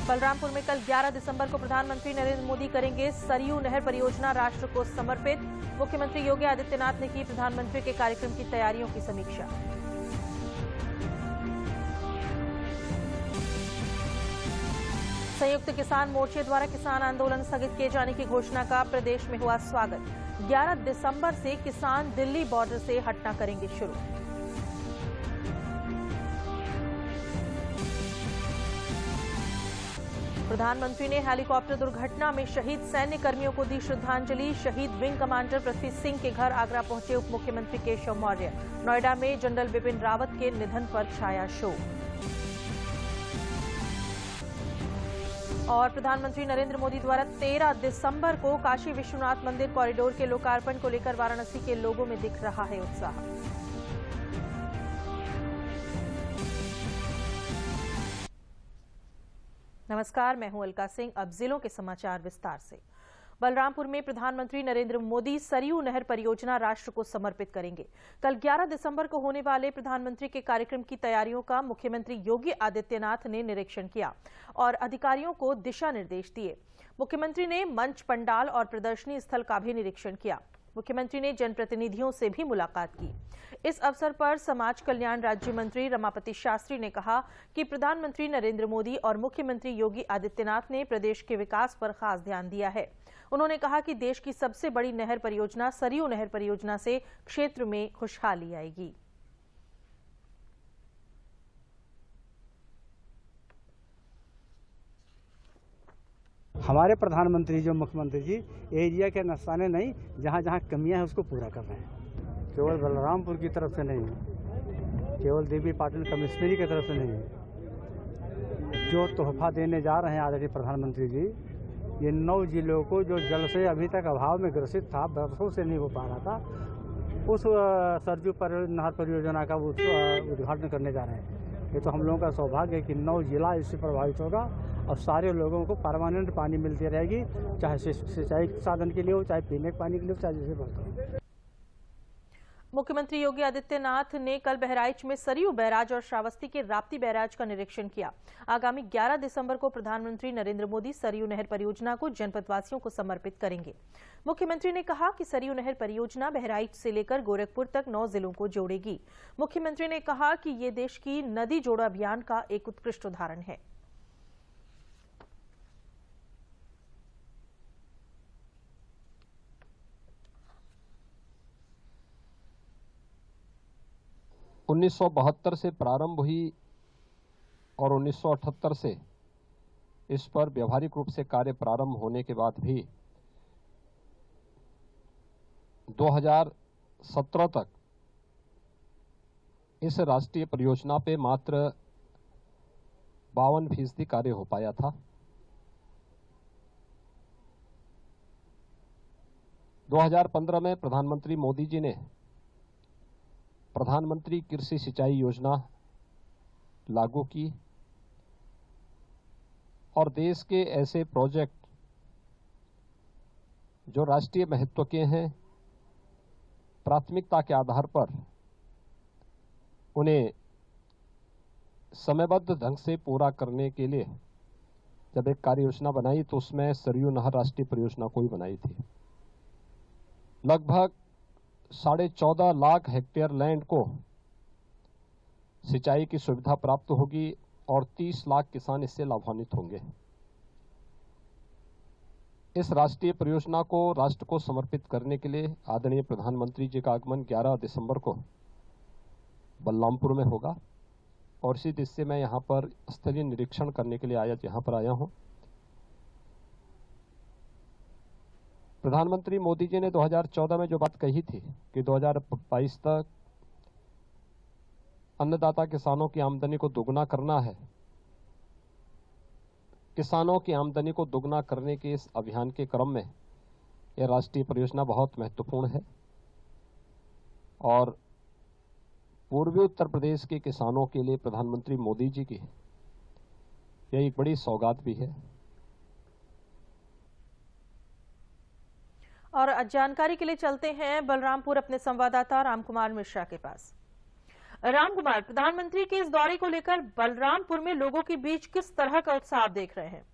बलरामपुर में कल 11 दिसंबर को प्रधानमंत्री नरेंद्र मोदी करेंगे सरयू नहर परियोजना राष्ट्र को समर्पित। मुख्यमंत्री योगी आदित्यनाथ ने की प्रधानमंत्री के कार्यक्रम की तैयारियों की समीक्षा। संयुक्त किसान मोर्चे द्वारा किसान आंदोलन स्थगित किए जाने की घोषणा का प्रदेश में हुआ स्वागत। 11 दिसंबर से किसान दिल्ली बॉर्डर से हटना करेंगे शुरू। प्रधानमंत्री ने हेलीकॉप्टर दुर्घटना में शहीद सैन्य कर्मियों को दी श्रद्धांजलि। शहीद विंग कमांडर पृथ्वी सिंह के घर आगरा पहुंचे उप मुख्यमंत्री केशव मौर्य। नोएडा में जनरल बिपिन रावत के निधन पर छाया शोक। और प्रधानमंत्री नरेंद्र मोदी द्वारा 13 दिसंबर को काशी विश्वनाथ मंदिर कॉरिडोर के लोकार्पण को लेकर वाराणसी के लोगों में दिख रहा है उत्साह। नमस्कार, मैं हूं अलका सिंह। अब जिलों के समाचार विस्तार से। बलरामपुर में प्रधानमंत्री नरेंद्र मोदी सरयू नहर परियोजना राष्ट्र को समर्पित करेंगे। कल 11 दिसंबर को होने वाले प्रधानमंत्री के कार्यक्रम की तैयारियों का मुख्यमंत्री योगी आदित्यनाथ ने निरीक्षण किया और अधिकारियों को दिशा निर्देश दिए। मुख्यमंत्री ने मंच, पंडाल और प्रदर्शनी स्थल का भी निरीक्षण किया। मुख्यमंत्री ने जनप्रतिनिधियों से भी मुलाकात की। इस अवसर पर समाज कल्याण राज्य मंत्री रमापति शास्त्री ने कहा कि प्रधानमंत्री नरेंद्र मोदी और मुख्यमंत्री योगी आदित्यनाथ ने प्रदेश के विकास पर खास ध्यान दिया है। उन्होंने कहा कि देश की सबसे बड़ी नहर परियोजना सरयू नहर परियोजना से क्षेत्र में खुशहाली आएगी। हमारे प्रधानमंत्री जो मुख्यमंत्री जी एरिया के नसाने नहीं, जहाँ जहाँ कमियां हैं उसको पूरा कर रहे हैं। केवल बलरामपुर की तरफ से नहीं, केवल देवी पाटन कमिश्नरी की तरफ से नहीं, जो तोहफा देने जा रहे हैं आदरणीय प्रधानमंत्री जी, ये 9 जिलों को जो जल से अभी तक अभाव में ग्रसित था, बरसों से नहीं हो पा रहा था, उस सरयू नहर परियोजना का उद्घाटन करने जा रहे हैं। ये तो हम लोगों का सौभाग्य है कि 9 जिला इससे प्रभावित होगा और सारे लोगों को परमानेंट पानी मिलती रहेगी, चाहे सिंचाई साधन के लिए हो, चाहे पीने के पानी के लिए हो, चाहे जैसे बहता हो। मुख्यमंत्री योगी आदित्यनाथ ने कल बहराइच में सरयू बैराज और श्रावस्ती के राप्ती बैराज का निरीक्षण किया। आगामी 11 दिसंबर को प्रधानमंत्री नरेंद्र मोदी सरयू नहर परियोजना को जनपदवासियों को समर्पित करेंगे। मुख्यमंत्री ने कहा कि सरयू नहर परियोजना बहराइच से लेकर गोरखपुर तक 9 जिलों को जोड़ेगी। मुख्यमंत्री ने कहा कि ये देश की नदी जोड़ो अभियान का एक उत्कृष्ट उदाहरण है। उन्नीस 1972 से प्रारंभ हुई और 1978 से इस पर व्यवहारिक रूप से कार्य प्रारंभ होने के बाद भी 2017 तक इस राष्ट्रीय परियोजना पे मात्र 52% कार्य हो पाया था। 2015 में प्रधानमंत्री मोदी जी ने प्रधानमंत्री कृषि सिंचाई योजना लागू की और देश के ऐसे प्रोजेक्ट जो राष्ट्रीय महत्व के हैं, प्राथमिकता के आधार पर उन्हें समयबद्ध ढंग से पूरा करने के लिए जब एक कार्य योजना बनाई तो उसमें सरयू नहर राष्ट्रीय परियोजना को ही बनाई थी। लगभग 14.5 लाख हेक्टेयर लैंड को सिंचाई की सुविधा प्राप्त होगी और 30 लाख किसान इससे लाभान्वित होंगे। इस राष्ट्रीय परियोजना को राष्ट्र को समर्पित करने के लिए आदरणीय प्रधानमंत्री जी का आगमन 11 दिसंबर को बलरामपुर में होगा और इसी दृष्टि से मैं यहाँ पर स्थलीय निरीक्षण करने के लिए यहाँ पर आया हूँ। प्रधानमंत्री मोदी जी ने 2014 में जो बात कही थी कि 2022 तक अन्नदाता किसानों की आमदनी को दोगुना करना है, किसानों की आमदनी को दोगुना करने के इस अभियान के क्रम में यह राष्ट्रीय परियोजना बहुत महत्वपूर्ण है और पूर्वी उत्तर प्रदेश के किसानों के लिए प्रधानमंत्री मोदी जी की यह एक बड़ी सौगात भी है। और जानकारी के लिए चलते हैं बलरामपुर अपने संवाददाता रामकुमार मिश्रा के पास। राम कुमार, प्रधानमंत्री के इस दौरे को लेकर बलरामपुर में लोगों के बीच किस तरह का उत्साह आप देख रहे हैं?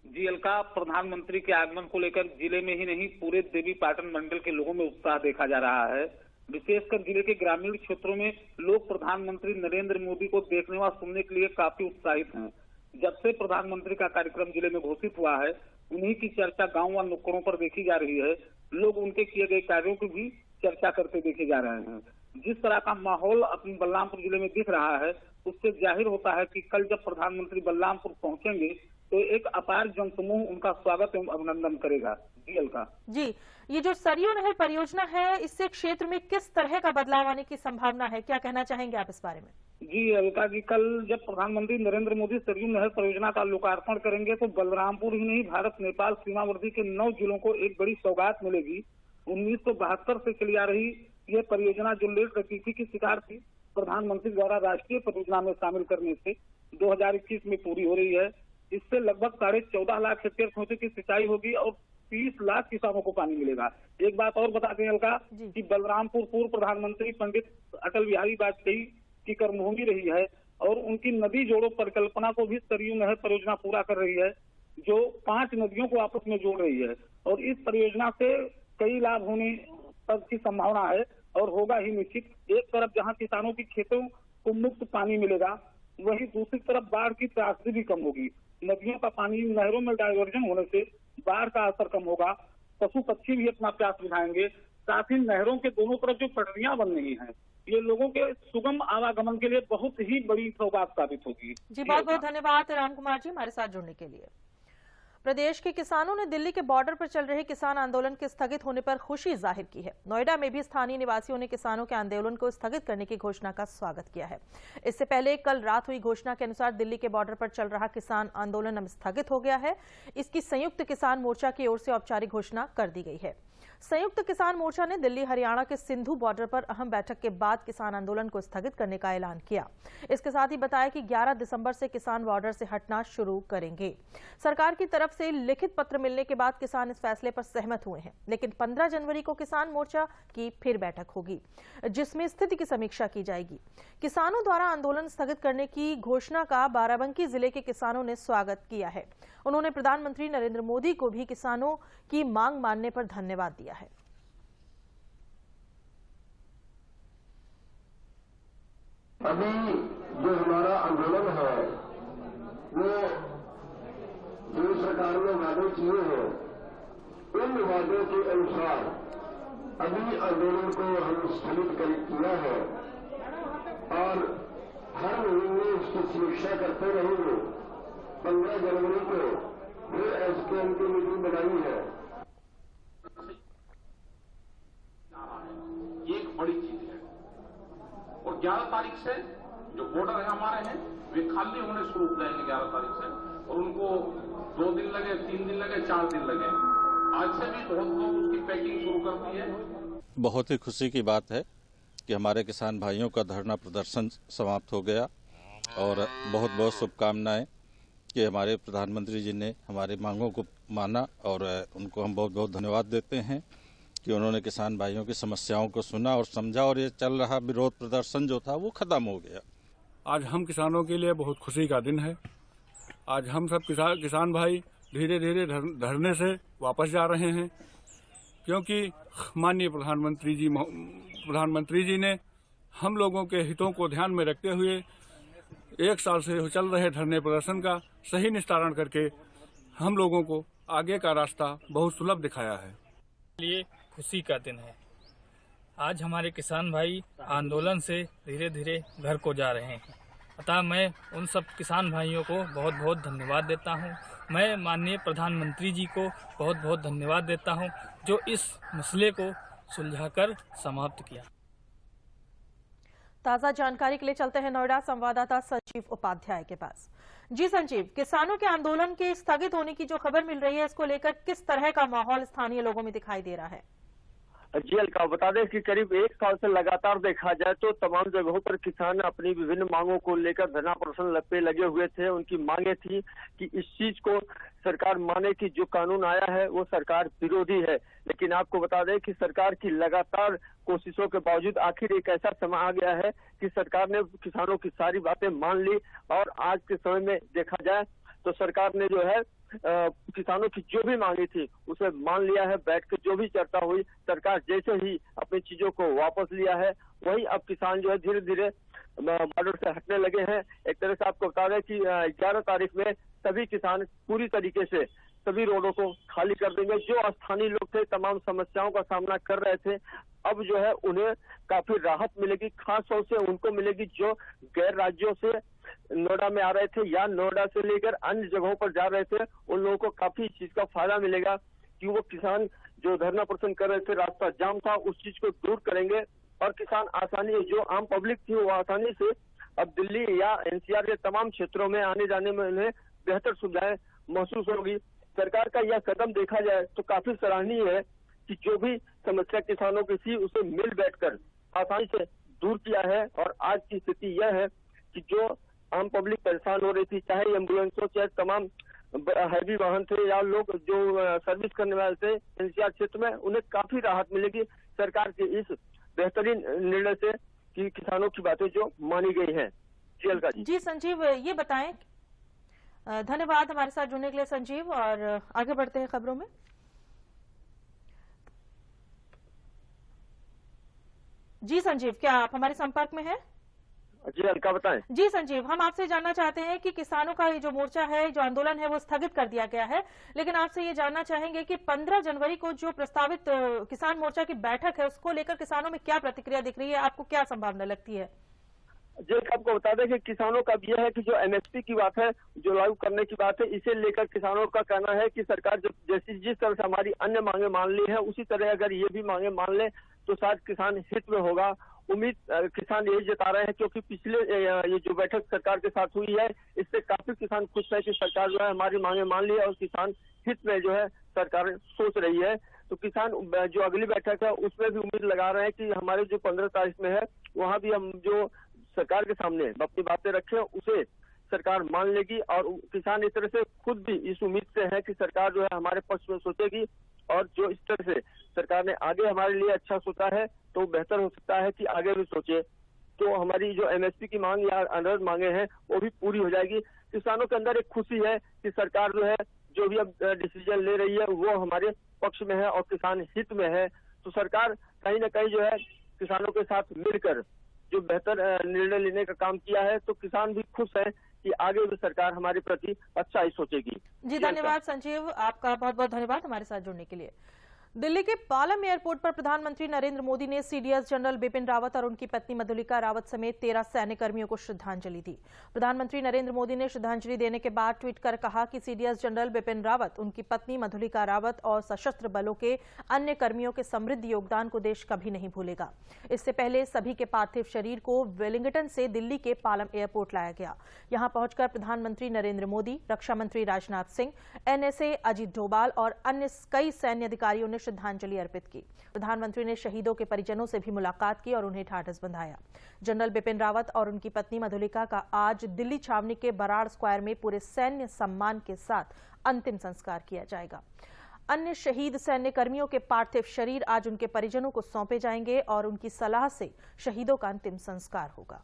जी अलका, प्रधानमंत्री के आगमन को लेकर जिले में ही नहीं पूरे देवीपाटन मंडल के लोगों में उत्साह देखा जा रहा है। विशेषकर जिले के ग्रामीण क्षेत्रों में लोग प्रधानमंत्री नरेंद्र मोदी को देखने व सुनने के लिए काफी उत्साहित हैं। जब से प्रधानमंत्री का कार्यक्रम जिले में घोषित हुआ है, उन्हीं की चर्चा गांव व नुक्कड़ों पर देखी जा रही है। लोग उनके किए गए कार्यों की भी चर्चा करते देखे जा रहे हैं। जिस तरह का माहौल अपने बलरामपुर जिले में दिख रहा है, उससे जाहिर होता है कि कल जब प्रधानमंत्री बलरामपुर पहुंचेंगे तो एक अपार जनसमूह उनका स्वागत एवं अभिनंदन करेगा। जी अलका जी, ये जो सरयू नहर परियोजना है, इससे क्षेत्र में किस तरह का बदलाव आने की संभावना है, क्या कहना चाहेंगे आप इस बारे में? जी अलका जी, कल जब प्रधानमंत्री नरेंद्र मोदी सरयू नहर परियोजना का लोकार्पण करेंगे तो बलरामपुर ही नहीं भारत नेपाल सीमावर्ती के 9 जिलों को एक बड़ी सौगात मिलेगी। 1972 से चली आ रही यह परियोजना जो लेट गतिविधि की शिकार थी, प्रधानमंत्री द्वारा राष्ट्रीय परियोजना में शामिल करने से 2021 में पूरी हो रही है। इससे लगभग 14.5 लाख हेक्टेयर खेतों की सिंचाई होगी और 30 लाख किसानों को पानी मिलेगा। एक बात और बता दें अलका कि बलरामपुर पूर्व प्रधानमंत्री पंडित अटल बिहारी वाजपेयी की कर्मभूमि रही है और उनकी नदी जोड़ो परिकल्पना को भी सरयू नहर परियोजना पूरा कर रही है, जो 5 नदियों को आपस में जोड़ रही है। और इस परियोजना से कई लाभ होने की संभावना है और होगा ही निश्चित। एक तरफ जहां किसानों की खेतों को मुफ्त पानी मिलेगा, वहीं दूसरी तरफ बाढ़ की त्रासदी भी कम होगी। नदियों का पानी नहरों में डायवर्जन होने से बाढ़ का असर कम होगा, पशु पक्षी भी अपना प्यास बुझाएंगे। साथ ही नहरों के दोनों तरफ जो पटरियां बन रही हैं, ये लोगों के सुगम आवागमन के लिए बहुत ही बड़ी सौगात साबित होगी। जी बहुत बहुत धन्यवाद राम कुमार जी हमारे साथ जुड़ने के लिए। प्रदेश के किसानों ने दिल्ली के बॉर्डर पर चल रहे किसान आंदोलन के स्थगित होने पर खुशी जाहिर की है। नोएडा में भी स्थानीय निवासियों ने किसानों के आंदोलन को स्थगित करने की घोषणा का स्वागत किया है। इससे पहले कल रात हुई घोषणा के अनुसार दिल्ली के बॉर्डर पर चल रहा किसान आंदोलन अब स्थगित हो गया है। इसकी संयुक्त किसान मोर्चा की ओर से औपचारिक घोषणा कर दी गई है। संयुक्त किसान मोर्चा ने दिल्ली हरियाणा के सिंधु बॉर्डर पर अहम बैठक के बाद किसान आंदोलन को स्थगित करने का ऐलान किया। इसके साथ ही बताया कि 11 दिसंबर से किसान बॉर्डर से हटना शुरू करेंगे। सरकार की तरफ से लिखित पत्र मिलने के बाद किसान इस फैसले पर सहमत हुए हैं, लेकिन 15 जनवरी को किसान मोर्चा की फिर बैठक होगी, जिसमें स्थिति की समीक्षा की जाएगी। किसानों द्वारा आंदोलन स्थगित करने की घोषणा का बाराबंकी जिले के किसानों ने स्वागत किया है। उन्होंने प्रधानमंत्री नरेंद्र मोदी को भी किसानों की मांग मानने पर धन्यवाद दिया है। अभी जो हमारा आंदोलन है वो जो सरकार ने वादे किए हैं, उन वादों के अनुसार अभी आंदोलन को हम स्थगित किया है और हर महीने उसकी समीक्षा करते रहेंगे। 15 जनवरी को फिर एसकेएम की मीटिंग बनाई है। ये एक बड़ी चीज है और 11 तारीख से जो बॉर्डर है हमारे हैं वे खाली होने शुरू हो जाएंगे 11 तारीख से, और उनको 2 दिन लगे, 3 दिन लगे, 4 दिन लगे। आज से भी बहुत लोग उसकी पैकिंग शुरू कर दी है। बहुत ही खुशी की बात है कि हमारे किसान भाइयों का धरना प्रदर्शन समाप्त हो गया और बहुत बहुत शुभकामनाएं कि हमारे प्रधानमंत्री जी ने हमारी मांगों को माना और उनको हम बहुत बहुत धन्यवाद देते हैं कि उन्होंने किसान भाइयों की समस्याओं को सुना और समझा और ये चल रहा विरोध प्रदर्शन जो था वो खत्म हो गया। आज हम किसानों के लिए बहुत खुशी का दिन है। आज हम सब किसान भाई धीरे धीरे धरने से वापस जा रहे हैं, क्योंकि माननीय प्रधानमंत्री जी ने हम लोगों के हितों को ध्यान में रखते हुए 1 साल से चल रहे धरने प्रदर्शन का सही निस्तारण करके हम लोगों को आगे का रास्ता बहुत सुलभ दिखाया है। लिए खुशी का दिन है। आज हमारे किसान भाई आंदोलन से धीरे धीरे घर को जा रहे हैं, अतः मैं उन सब किसान भाइयों को बहुत बहुत धन्यवाद देता हूं। मैं माननीय प्रधानमंत्री जी को बहुत बहुत धन्यवाद देता हूं, जो इस मसले को सुलझाकर समाप्त किया। ताजा जानकारी के लिए चलते हैं नोएडा संवाददाता संजीव उपाध्याय के पास। जी संजीव, किसानों के आंदोलन के स्थगित होने की जो खबर मिल रही है, इसको लेकर किस तरह का माहौल स्थानीय लोगों में दिखाई दे रहा है? जी अलका, बता दें कि करीब एक साल से लगातार देखा जाए तो तमाम जगहों पर किसान अपनी विभिन्न मांगों को लेकर धरना प्रदर्शन पे लगे हुए थे। उनकी मांगे थी कि इस चीज को सरकार माने कि जो कानून आया है वो सरकार विरोधी है। लेकिन आपको बता दें कि सरकार की लगातार कोशिशों के बावजूद आखिर एक ऐसा समय आ गया है कि सरकार ने किसानों की सारी बातें मान ली और आज के समय में देखा जाए तो सरकार ने जो है किसानों की जो भी मांगी थी उसे मान लिया है। बैठ के जो भी चर्चा हुई, सरकार जैसे ही अपनी चीजों को वापस लिया है वही अब किसान जो है धीरे धीरे बॉर्डर से हटने लगे हैं। एक तरह से आपको बता दें कि 11 तारीख में सभी किसान पूरी तरीके से सभी रोडों को खाली कर देंगे। जो स्थानीय लोग थे तमाम समस्याओं का सामना कर रहे थे, अब जो है उन्हें काफी राहत मिलेगी। खास तौर से उनको मिलेगी जो गैर राज्यों से नोएडा में आ रहे थे या नोएडा से लेकर अन्य जगहों पर जा रहे थे, उन लोगों को काफी इस चीज का फायदा मिलेगा कि वो किसान जो धरना प्रदर्शन कर रहे थे, रास्ता जाम था, उस चीज को दूर करेंगे और किसान आसानी, जो आम पब्लिक थी वो आसानी से अब दिल्ली या एनसीआर के तमाम क्षेत्रों में आने जाने में उन्हें बेहतर सुविधाएं महसूस होगी। सरकार का यह कदम देखा जाए तो काफी सराहनीय है कि जो भी समस्या किसानों की थी उसे मिल बैठकर आसानी से दूर किया है। और आज की स्थिति यह है कि जो आम पब्लिक परेशान हो रही थी, चाहे एम्बुलेंस हो, चाहे तमाम हैवी वाहन थे या लोग जो सर्विस करने वाले थे एनसीआर क्षेत्र में, उन्हें काफी राहत मिलेगी सरकार के इस बेहतरीन निर्णय से कि किसानों की बातें जो मानी गई हैं। जी संजीव, ये बताएं। धन्यवाद हमारे साथ जुड़ने के लिए संजीव, और आगे बढ़ते हैं खबरों में। जी संजीव, क्या आप हमारे संपर्क में हैं? जी अलका, बताएं। जी संजीव, हम आपसे जानना चाहते हैं कि किसानों का ये जो मोर्चा है, जो आंदोलन है, वो स्थगित कर दिया गया है, लेकिन आपसे ये जानना चाहेंगे कि 15 जनवरी को जो प्रस्तावित किसान मोर्चा की बैठक है उसको लेकर किसानों में क्या प्रतिक्रिया दिख रही है, आपको क्या संभावना लगती है? जी, आपको बता दें कि किसानों का यह है कि जो एमएसपी की बात है, जो लागू करने की बात है, इसे लेकर किसानों का कहना है कि सरकार जैसी जिस तरह से हमारी अन्य मांगे मान ली है उसी तरह अगर ये भी मांगे मान ले तो शायद किसान हित में होगा। उम्मीद किसान यही जता रहे हैं क्योंकि पिछले ये जो बैठक सरकार के साथ हुई है इससे काफी किसान खुश है कि सरकार जो है हमारी मांगे मान ली है और किसान हित में जो है सरकार सोच रही है। तो किसान जो अगली बैठक है उसमें भी उम्मीद लगा रहे हैं कि हमारे जो 15 तारीख में है वहाँ भी हम जो सरकार के सामने अपनी बातें रखे उसे सरकार मान लेगी। और किसान इस तरह से खुद भी इस उम्मीद से है कि सरकार जो है हमारे पक्ष में सोचेगी और जो इस तरह से सरकार ने आगे हमारे लिए अच्छा सोचा है तो बेहतर हो सकता है कि आगे भी सोचे, तो हमारी जो एमएसपी की मांग या अनर्थ मांगे हैं वो भी पूरी हो जाएगी। किसानों के अंदर एक खुशी है कि सरकार जो है जो भी अब डिसीजन ले रही है वो हमारे पक्ष में है और किसान हित में है। तो सरकार कहीं ना कहीं जो है किसानों के साथ मिलकर जो बेहतर निर्णय लेने का काम किया है, तो किसान भी खुश है कि आगे भी सरकार हमारे प्रति अच्छा ही सोचेगी। जी धन्यवाद संजीव, आपका बहुत बहुत धन्यवाद हमारे साथ जुड़ने के लिए। दिल्ली के पालम एयरपोर्ट पर प्रधानमंत्री नरेंद्र मोदी ने सीडीएस जनरल बिपिन रावत और उनकी पत्नी मधुलिका रावत समेत 13 सैन्य कर्मियों को श्रद्धांजलि दी। प्रधानमंत्री नरेंद्र मोदी ने श्रद्धांजलि देने के बाद ट्वीट कर कहा कि सीडीएस जनरल बिपिन रावत, उनकी पत्नी मधुलिका रावत और सशस्त्र बलों के अन्य कर्मियों के समृद्ध योगदान को देश कभी नहीं भूलेगा। इससे पहले सभी के पार्थिव शरीर को वेलिंगटन से दिल्ली के पालम एयरपोर्ट लाया गया। यहां पहुंचकर प्रधानमंत्री नरेंद्र मोदी, रक्षा मंत्री राजनाथ सिंह, एनएसए अजीत डोभाल और अन्य कई सैन्य अधिकारियों ने श्रद्धांजलि अर्पित की। प्रधानमंत्री ने शहीदों के परिजनों से भी मुलाकात की और उन्हें ढाढस बंधाया। जनरल बिपिन रावत और उनकी पत्नी मधुलिका का आज दिल्ली छावनी के बराड़ स्क्वायर में पूरे सैन्य सम्मान के साथ अंतिम संस्कार किया जाएगा। अन्य शहीद सैन्य कर्मियों के पार्थिव शरीर आज उनके परिजनों को सौंपे जाएंगे और उनकी सलाह से शहीदों का अंतिम संस्कार होगा।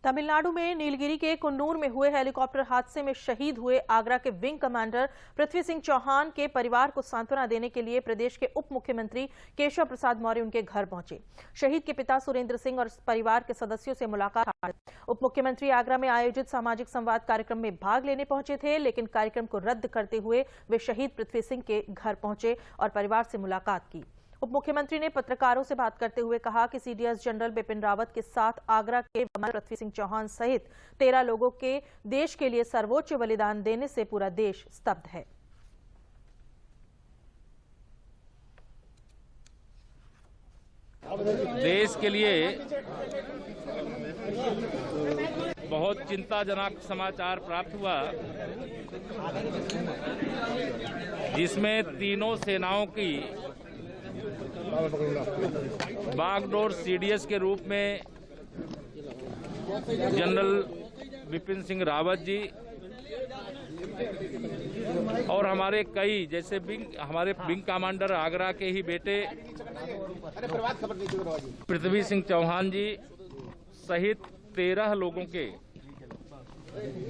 तमिलनाडु में नीलगिरी के कुन्नूर में हुए हेलीकॉप्टर हादसे में शहीद हुए आगरा के विंग कमांडर पृथ्वी सिंह चौहान के परिवार को सांत्वना देने के लिए प्रदेश के उप मुख्यमंत्री केशव प्रसाद मौर्य उनके घर पहुंचे। शहीद के पिता सुरेंद्र सिंह और परिवार के सदस्यों से मुलाकात। उप मुख्यमंत्री आगरा में आयोजित सामाजिक संवाद कार्यक्रम में भाग लेने पहुंचे थे, लेकिन कार्यक्रम को रद्द करते हुए वे शहीद पृथ्वी सिंह के घर पहुंचे और परिवार से मुलाकात की। उप मुख्यमंत्री ने पत्रकारों से बात करते हुए कहा कि सीडीएस जनरल बिपिन रावत के साथ आगरा के पृथ्वी सिंह चौहान सहित 13 लोगों के देश के लिए सर्वोच्च बलिदान देने से पूरा देश स्तब्ध है। देश के लिए बहुत चिंताजनक समाचार प्राप्त हुआ, जिसमें तीनों सेनाओं की बागडोर सीडीएस के रूप में जनरल बिपिन सिंह रावत जी और हमारे कई जैसे हमारे विंग कमांडर आगरा के ही बेटे पृथ्वी सिंह चौहान जी सहित 13 लोगों के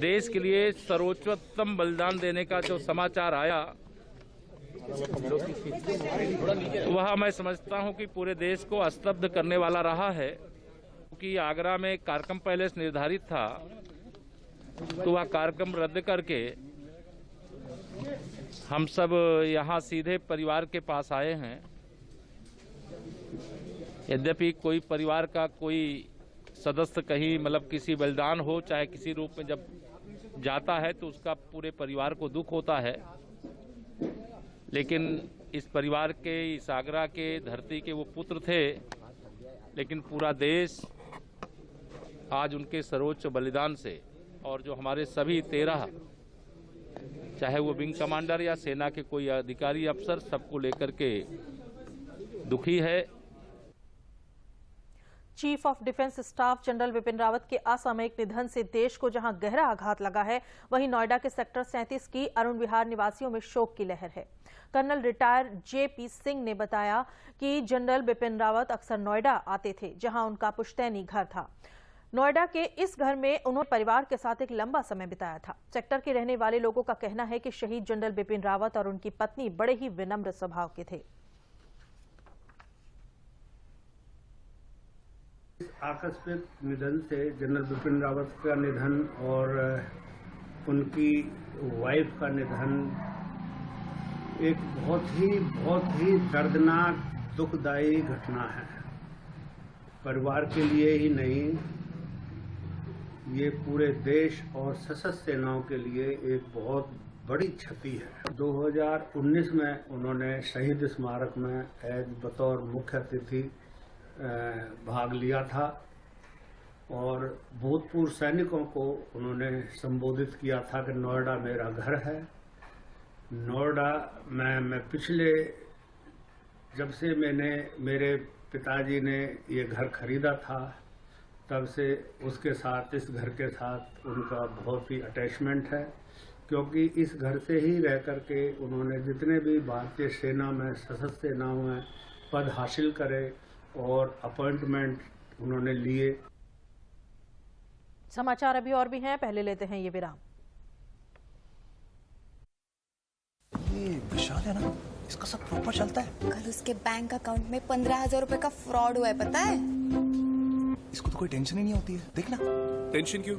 देश के लिए सर्वोच्चतम बलिदान देने का जो समाचार आया, वह मैं समझता हूं कि पूरे देश को स्तब्ध करने वाला रहा है। क्योंकि आगरा में कार्यक्रम पहले से निर्धारित था, तो वह कार्यक्रम रद्द करके हम सब यहाँ सीधे परिवार के पास आए हैं। यद्यपि कोई परिवार का कोई सदस्य कहीं मतलब किसी बलिदान हो चाहे किसी रूप में जब जाता है तो उसका पूरे परिवार को दुख होता है, लेकिन इस परिवार के, इस आगरा के धरती के वो पुत्र थे, लेकिन पूरा देश आज उनके सर्वोच्च बलिदान से और जो हमारे सभी 13 चाहे वो विंग कमांडर या सेना के कोई अधिकारी अफसर, सबको लेकर के दुखी है। Chief of defence staff general Bipin Rawat के असामयिक निधन से देश को जहां गहरा आघात लगा है, वहीं नोएडा के सेक्टर 37 की अरुण विहार निवासियों में शोक की लहर है। कर्नल रिटायर जेपी सिंह ने बताया कि जनरल बिपिन रावत अक्सर नोएडा आते थे, जहां उनका पुश्तैनी घर था। नोएडा के इस घर में उन्होंने परिवार के साथ एक लंबा समय बिताया था। सेक्टर के रहने वाले लोगों का कहना है कि शहीद जनरल बिपिन रावत और उनकी पत्नी बड़े ही विनम्र स्वभाव के थे। आकस्मिक निधन से जनरल बिपिन रावत का निधन और उनकी वाइफ का निधन एक बहुत ही दर्दनाक दुखदायी घटना है। परिवार के लिए ही नहीं, ये पूरे देश और सशस्त्र सेनाओं के लिए एक बहुत बड़ी क्षति है। 2019 में उन्होंने शहीद स्मारक में बतौर मुख्य अतिथि भाग लिया था और भूतपूर्व सैनिकों को उन्होंने संबोधित किया था कि नोएडा मेरा घर है। नोएडा में मैं पिछले जब से मेरे पिताजी ने ये घर खरीदा था, तब से उसके साथ, इस घर के साथ उनका बहुत ही अटैचमेंट है, क्योंकि इस घर से ही रह करके उन्होंने जितने भी भारतीय सेना में, सशस्त्र सेनाओं में पद हासिल करे और अपॉइंटमेंट उन्होंने लिए। समाचार अभी और भी हैं, पहले लेते हैं ये विराम। ये विशाल है ना, इसका सब प्रॉपर चलता है। कल उसके बैंक अकाउंट में 15,000 रुपए का फ्रॉड हुआ है, पता है? इसको तो कोई टेंशन ही नहीं होती है, देखना। टेंशन क्यों?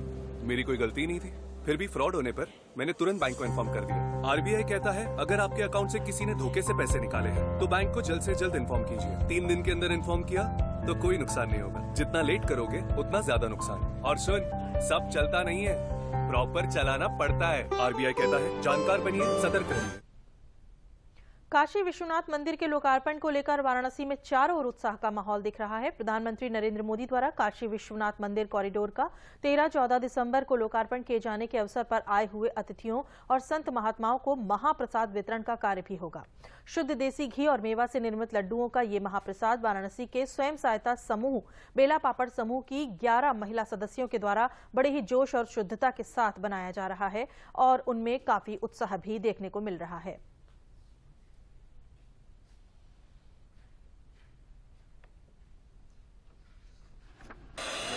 मेरी कोई गलती नहीं थी। फिर भी फ्रॉड होने पर मैंने तुरंत बैंक को इन्फॉर्म कर दिया। आरबीआई कहता है अगर आपके अकाउंट से किसी ने धोखे से पैसे निकाले हैं तो बैंक को जल्द से जल्द इन्फॉर्म कीजिए। 3 दिन के अंदर इन्फॉर्म किया तो कोई नुकसान नहीं होगा। जितना लेट करोगे उतना ज्यादा नुकसान। और सुन, सब चलता नहीं है, प्रॉपर चलाना पड़ता है। आरबीआई कहता है जानकार बनिए, सतर्क रहिए। काशी विश्वनाथ मंदिर के लोकार्पण को लेकर वाराणसी में चारों ओर उत्साह का माहौल दिख रहा है। प्रधानमंत्री नरेंद्र मोदी द्वारा काशी विश्वनाथ मंदिर कॉरिडोर का 13-14 दिसंबर को लोकार्पण किए जाने के अवसर पर आए हुए अतिथियों और संत महात्माओं को महाप्रसाद वितरण का कार्य भी होगा। शुद्ध देसी घी और मेवा से निर्मित लड्डुओं का ये महाप्रसाद वाराणसी के स्वयं सहायता समूह बेला पापड़ समूह की 11 महिला सदस्यों के द्वारा बड़े ही जोश और शुद्धता के साथ बनाया जा रहा है और उनमें काफी उत्साह भी देखने को मिल रहा है।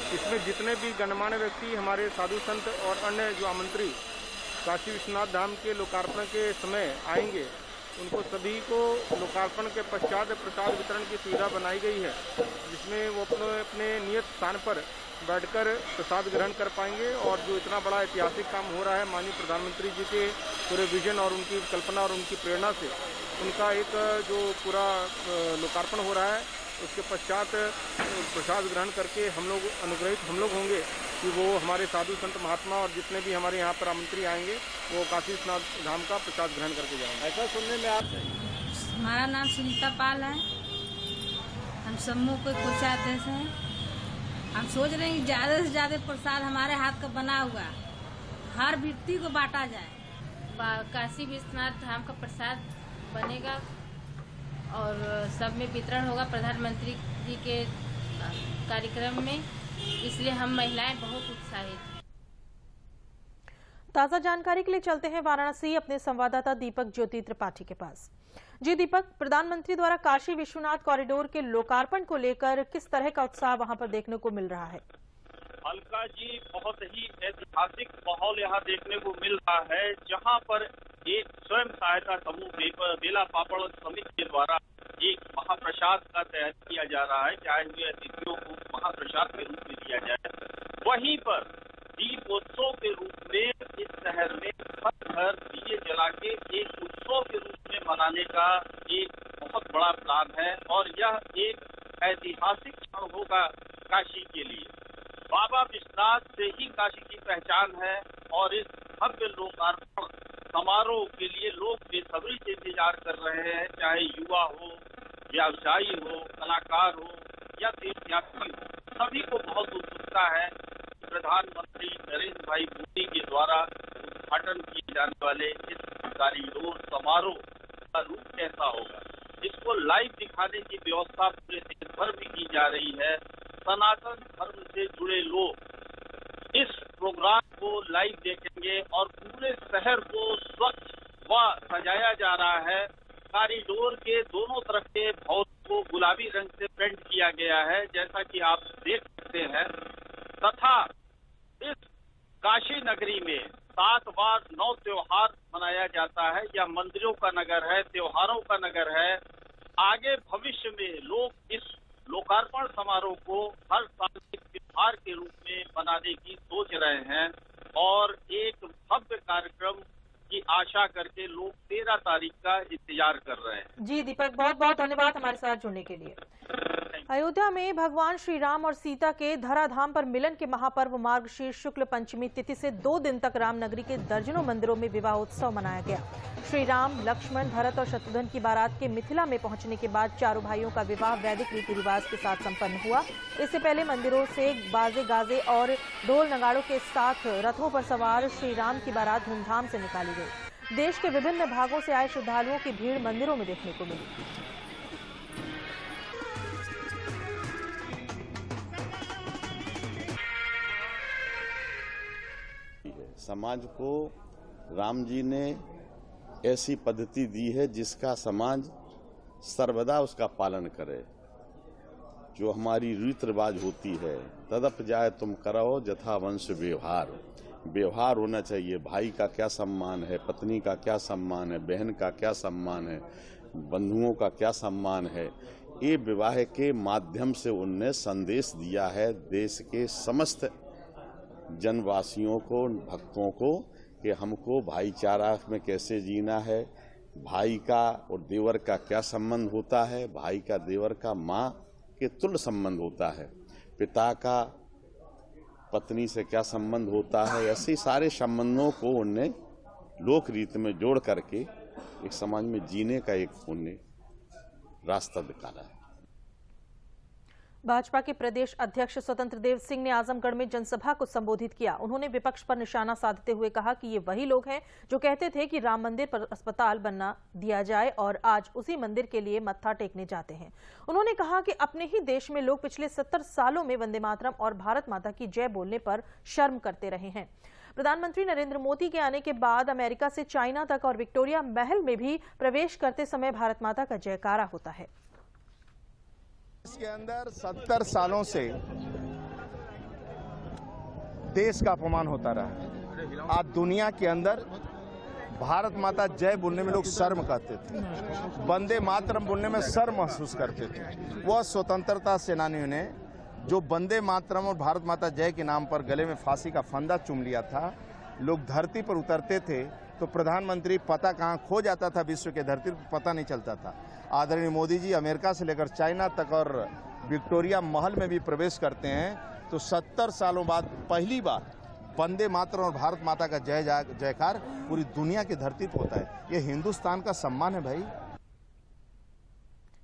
इसमें जितने भी गणमान्य व्यक्ति, हमारे साधु संत और अन्य जो आमंत्री काशी विश्वनाथ धाम के लोकार्पण के समय आएंगे, उनको सभी को लोकार्पण के पश्चात प्रसाद वितरण की सुविधा बनाई गई है, जिसमें वो अपने नियत स्थान पर बैठकर प्रसाद ग्रहण कर पाएंगे। और जो इतना बड़ा ऐतिहासिक काम हो रहा है, माननीय प्रधानमंत्री जी के पूरे विजन और उनकी कल्पना और उनकी प्रेरणा से उनका एक जो पूरा लोकार्पण हो रहा है, उसके पश्चात प्रसाद ग्रहण करके हम लोग होंगे कि वो हमारे साधु संत महात्मा और जितने भी हमारे यहाँ पर आमंत्री आएंगे वो काशी विश्वनाथ धाम का प्रसाद ग्रहण करके जाएंगे। ऐसा सुनने में आप। हमारा नाम सुनीता पाल है, हम समूह के कोषाध्यक्ष हैं। हम सोच रहे हैं कि ज़्यादा से ज़्यादा प्रसाद हमारे हाथ का बना हुआ हर व्यक्ति को बांटा जाए। काशी विश्वनाथ धाम का प्रसाद बनेगा और सब में वितरण होगा प्रधानमंत्री जी के कार्यक्रम में, इसलिए हम महिलाएं बहुत उत्साहित। ताजा जानकारी के लिए चलते हैं वाराणसी अपने संवाददाता दीपक ज्योति त्रिपाठी के पास। जी दीपक, प्रधानमंत्री द्वारा काशी विश्वनाथ कॉरिडोर के लोकार्पण को लेकर किस तरह का उत्साह वहां पर देखने को मिल रहा है? अलका जी, बहुत ही ऐतिहासिक माहौल यहाँ देखने को मिल रहा है, जहाँ पर एक स्वयं सहायता समूह बेला पापड़ समिति के द्वारा एक महाप्रसाद का तैयार किया जा रहा है। आए हुए अतिथियों को महाप्रसाद के रूप में दिया जाए। वहीं पर दीपोत्सव के रूप में इस शहर में हर घर दिए जला के एक उत्सव के रूप में मनाने का एक बहुत बड़ा प्लान है और यह एक ऐतिहासिक क्षण होगा काशी के लिए। बाबा विश्वनाथ से ही काशी की पहचान है और इस भव्य लोकार्पण समारोह के लिए लोग बेसब्री से इंतजार कर रहे हैं, चाहे युवा हो, व्यवसायी हो, कलाकार हो या तीर्थयात्री हो, सभी को बहुत उत्सुकता है। प्रधानमंत्री नरेंद्र भाई मोदी के द्वारा उद्घाटन किए जाने वाले इस कॉरिडोर समारोह का रूप कैसा होगा, इसको लाइव दिखाने की व्यवस्था पूरे देश भर में की जा रही है। सनातन धर्म से जुड़े लोग इस प्रोग्राम को लाइव देखेंगे और पूरे शहर को स्वच्छ व सजाया जा रहा है। कॉरिडोर के दोनों तरफ के भवन को गुलाबी रंग से पेंट किया गया है, जैसा कि आप देख सकते हैं, तथा इस काशी नगरी में 7 बार 9 त्योहार मनाया जाता है। यह मंदिरों का नगर है, त्योहारों का नगर है। आगे भविष्य में लोग इस लोकार्पण समारोह को हर साल एक त्योहार के रूप में मनाने की सोच रहे हैं और एक भव्य कार्यक्रम की आशा करके लोग 13 तारीख का इंतजार कर रहे हैं। जी दीपक, बहुत बहुत धन्यवाद हमारे साथ जुड़ने के लिए। अयोध्या में भगवान श्री राम और सीता के धराधाम पर मिलन के महापर्व मार्गशीर्ष शुक्ल पंचमी तिथि से 2 दिन तक रामनगरी के दर्जनों मंदिरों में विवाह उत्सव मनाया गया। श्री राम, लक्ष्मण, भरत और शत्रुघ्न की बारात के मिथिला में पहुंचने के बाद चारों भाइयों का विवाह वैदिक रीति रिवाज के साथ संपन्न हुआ। इससे पहले मंदिरों से बाजे गाजे और ढोल नगाड़ों के साथ रथों पर सवार श्री राम की बारात धूमधाम से निकाली गई। देश के विभिन्न भागों से आए श्रद्धालुओं की भीड़ मंदिरों में देखने को मिली। समाज को राम जी ने ऐसी पद्धति दी है जिसका समाज सर्वदा उसका पालन करे। जो हमारी रीत रिवाज होती है, तदप जाए तुम करो जथा वंश व्यवहार। व्यवहार होना चाहिए, भाई का क्या सम्मान है, पत्नी का क्या सम्मान है, बहन का क्या सम्मान है, बंधुओं का क्या सम्मान है। ये विवाह के माध्यम से उनने संदेश दिया है देश के समस्त जनवासियों को, भक्तों को, कि हमको भाईचारा में कैसे जीना है, भाई का और देवर का क्या संबंध होता है, भाई का देवर का माँ के तुल्य संबंध होता है, पिता का पत्नी से क्या संबंध होता है। ऐसे सारे संबंधों को उनने लोक रीति में जोड़ करके एक समाज में जीने का एक उनने रास्ता निकाला है। भाजपा के प्रदेश अध्यक्ष स्वतंत्र देव सिंह ने आजमगढ़ में जनसभा को संबोधित किया। उन्होंने विपक्ष पर निशाना साधते हुए कहा कि ये वही लोग हैं जो कहते थे कि राम मंदिर पर अस्पताल बनना दिया जाए और आज उसी मंदिर के लिए मत्था टेकने जाते हैं। उन्होंने कहा कि अपने ही देश में लोग पिछले 70 सालों में वंदे मातरम और भारत माता की जय बोलने पर शर्म करते रहे हैं। प्रधानमंत्री नरेंद्र मोदी के आने के बाद अमेरिका से चाइना तक और विक्टोरिया महल में भी प्रवेश करते समय भारत माता का जयकारा होता है। इसके अंदर 70 सालों से देश का अपमान होता रहा। आज दुनिया के अंदर भारत माता जय बोलने में लोग शर्म करते थे, वंदे मातरम बोलने में शर्म महसूस करते थे। वह स्वतंत्रता सेनानियों ने जो वंदे मातरम और भारत माता जय के नाम पर गले में फांसी का फंदा चूम लिया था, लोग धरती पर उतरते थे तो प्रधानमंत्री पता कहाँ खो जाता था, विश्व के धरती पर पता नहीं चलता था। आदरणीय मोदी जी अमेरिका से लेकर चाइना तक और विक्टोरिया महल में भी प्रवेश करते हैं तो 70 सालों बाद पहली बार वंदे मातरम और भारत माता का जय जयकार पूरी दुनिया की धरती पर होता है। ये हिंदुस्तान का सम्मान है भाई।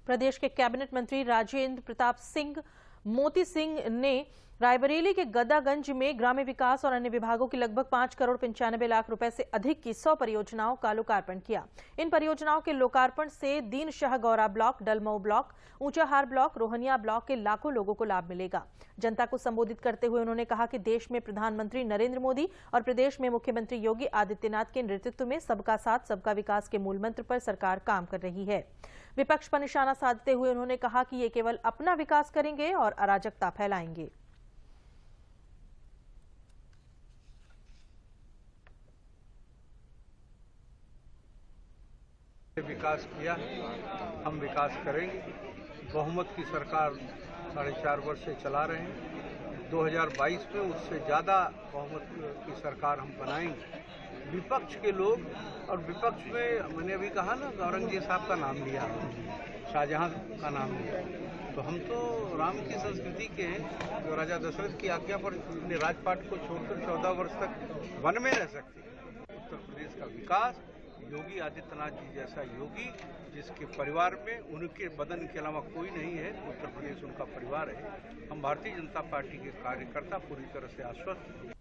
प्रदेश के कैबिनेट मंत्री राजेंद्र प्रताप सिंह मोती सिंह ने रायबरेली के गद्दागंज में ग्रामीण विकास और अन्य विभागों की लगभग 5 करोड़ 95 लाख रुपए से अधिक की 100 परियोजनाओं का लोकार्पण किया। इन परियोजनाओं के लोकार्पण से Deen Shah Gaura block, Dalmau block, Unchahar block, Rohania block के लाखों लोगों को लाभ मिलेगा। जनता को संबोधित करते हुए उन्होंने कहा कि देश में प्रधानमंत्री नरेंद्र मोदी और प्रदेश में मुख्यमंत्री योगी आदित्यनाथ के नेतृत्व में सबका साथ सबका विकास के मूल मंत्र पर सरकार काम कर रही है। विपक्ष पर निशाना साधते हुए उन्होंने कहा कि ये केवल अपना विकास करेंगे और अराजकता फैलाएंगे। विकास किया, हम विकास करेंगे। बहुमत की सरकार 4.5 वर्ष से चला रहे हैं। 2022 में उससे ज़्यादा बहुमत की सरकार हम बनाएंगे। विपक्ष के लोग, और विपक्ष में मैंने अभी कहा ना, औरंगजेब साहब का नाम लिया, शाहजहां का नाम लिया, तो हम तो राम की संस्कृति के हैं जो राजा दशरथ की आज्ञा पर अपने राजपाट को छोड़कर 14 वर्ष तक वन में रह सकते हैं। उत्तर प्रदेश का विकास, योगी आदित्यनाथ जी जैसा योगी जिसके परिवार में उनके बदन के अलावा कोई नहीं है, उत्तर प्रदेश उनका परिवार है। हम भारतीय जनता पार्टी के कार्यकर्ता पूरी तरह से आश्वस्त हैं।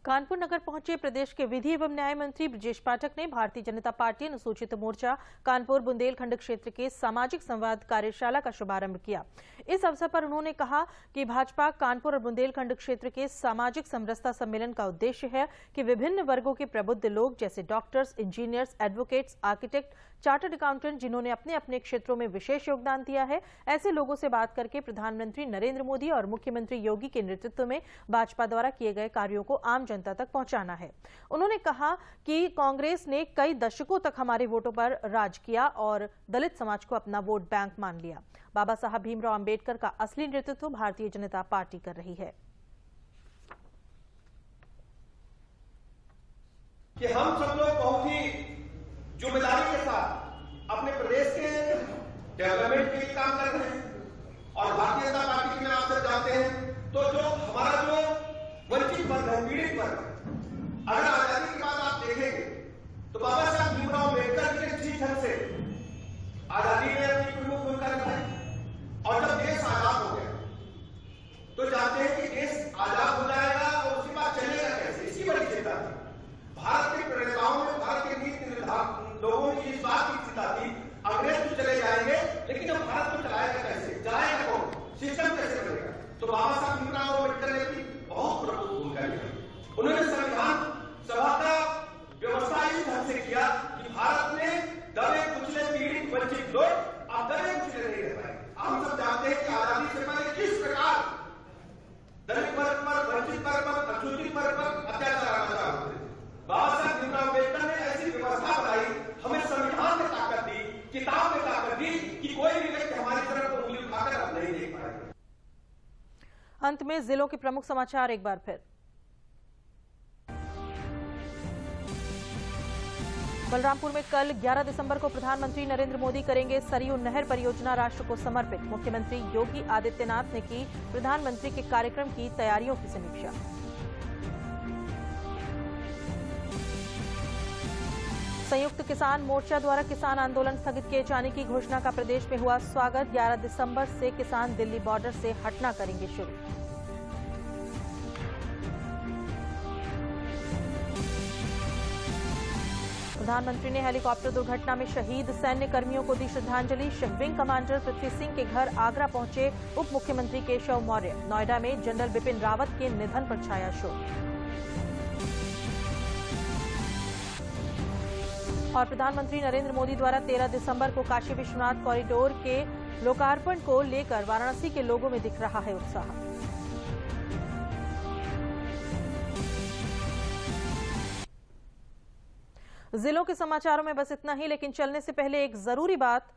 कानपुर नगर पहुंचे प्रदेश के विधि एवं न्याय मंत्री ब्रजेश पाठक ने भारतीय जनता पार्टी अनुसूचित मोर्चा कानपुर बुंदेलखंड क्षेत्र के सामाजिक संवाद कार्यशाला का शुभारंभ किया। इस अवसर पर उन्होंने कहा कि भाजपा कानपुर और बुंदेलखंड क्षेत्र के सामाजिक समरसता सम्मेलन का उद्देश्य है कि विभिन्न वर्गों के प्रबुद्ध लोग जैसे doctors, engineers, advocates, architect, chartered accountant जिन्होंने अपने अपने क्षेत्रों में विशेष योगदान दिया है, ऐसे लोगों से बात करके प्रधानमंत्री नरेंद्र मोदी और मुख्यमंत्री योगी के नेतृत्व में भाजपा द्वारा किए गए कार्यों को आम जनता तक पहुंचाना है। उन्होंने कहा कि कांग्रेस ने कई दशकों तक हमारे वोटों पर राज किया और दलित समाज को अपना वोट बैंक मान लिया। बाबा साहब भीमराव अंबेडकर का असली नेतृत्व भारतीय जनता पार्टी कर रही है। कि हम सब लोग बहुत ही जिम्मेदारी के साथ अपने प्रदेश के डेवलपमेंट के लिए काम कर रहे हैं और भारतीय जनता पार्टी में आप सब जानते हैं तो जो हमारा जो वंचित वर्ग है, पीड़ित वर्ग, अगर आजादी के बाद आप देखेंगे तो बाबा साहब भीमराव अम्बेडकर ने जिस ढंग से आजादी में अपनी प्रमुख भूमिका निभाई और जब देश आजाद हो गया तो जानते हैं कि देश आजाद हो जाएगा और उसके बाद चलेगा कैसे, इसकी बड़ी चिंता थी। भारत के प्रणेताओं में, भारत के नीति निर्धारक लोगों की इस बात की चिंता थी, अंग्रेज तो चले जाएंगे लेकिन अब भारत को चलाएगा कैसे, चलाएगा कौन, सिस्टम कैसे बनेगा। तो बाबा साहब भीमराव अम्बेडकर ने अपनी बहुत प्रमुख भूमिका निभाई। उन्होंने संविधान सभा का व्यवस्था इस ढंग से किया कि भारत में दबे कुचले पीड़ित वंचित लोग अब दबे कुचले नहीं रह पाए। हम सब जानते हैं कि आजादी से पहले किस प्रकार दलित वर्ग पर, वंचित वर्ग पर, अनुसूचित वर्ग पर अत्याचार होते थे। बाबा साहब भीमराव अम्बेडकर ने ऐसी व्यवस्था बनाई, हमें संविधान में ताकत दी, किताब में ताकत दी कि कोई भी व्यक्ति हमारी तरफ को उंगली उठाकर अब नहीं देख पाएगा। अंत में जिलों के प्रमुख समाचार एक बार फिर। बलरामपुर में कल 11 दिसंबर को प्रधानमंत्री नरेंद्र मोदी करेंगे सरयू नहर परियोजना राष्ट्र को समर्पित। मुख्यमंत्री योगी आदित्यनाथ ने की प्रधानमंत्री के कार्यक्रम की तैयारियों की समीक्षा। संयुक्त किसान मोर्चा द्वारा किसान आंदोलन स्थगित किए जाने की घोषणा का प्रदेश में हुआ स्वागत। 11 दिसंबर से किसान दिल्ली बॉर्डर से हटना करेंगे शुरू। प्रधानमंत्री ने हेलीकॉप्टर दुर्घटना में शहीद सैन्य कर्मियों को दी श्रद्धांजलि। विंग कमांडर पृथ्वी सिंह के घर आगरा पहुंचे उप मुख्यमंत्री केशव मौर्य। नोएडा में जनरल बिपिन रावत के निधन पर छाया शोक। और प्रधानमंत्री नरेंद्र मोदी द्वारा 13 दिसंबर को काशी विश्वनाथ कॉरिडोर के लोकार्पण को लेकर वाराणसी के लोगों में दिख रहा है उत्साह। जिलों के समाचारों में बस इतना ही, लेकिन चलने से पहले एक जरूरी बात,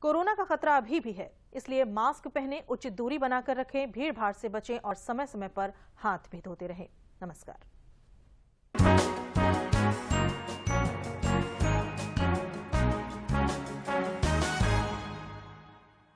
कोरोना का खतरा अभी भी है, इसलिए मास्क पहनें, उचित दूरी बनाकर रखें, भीड़ भाड़ से बचें और समय समय पर हाथ भी धोते रहें। नमस्कार।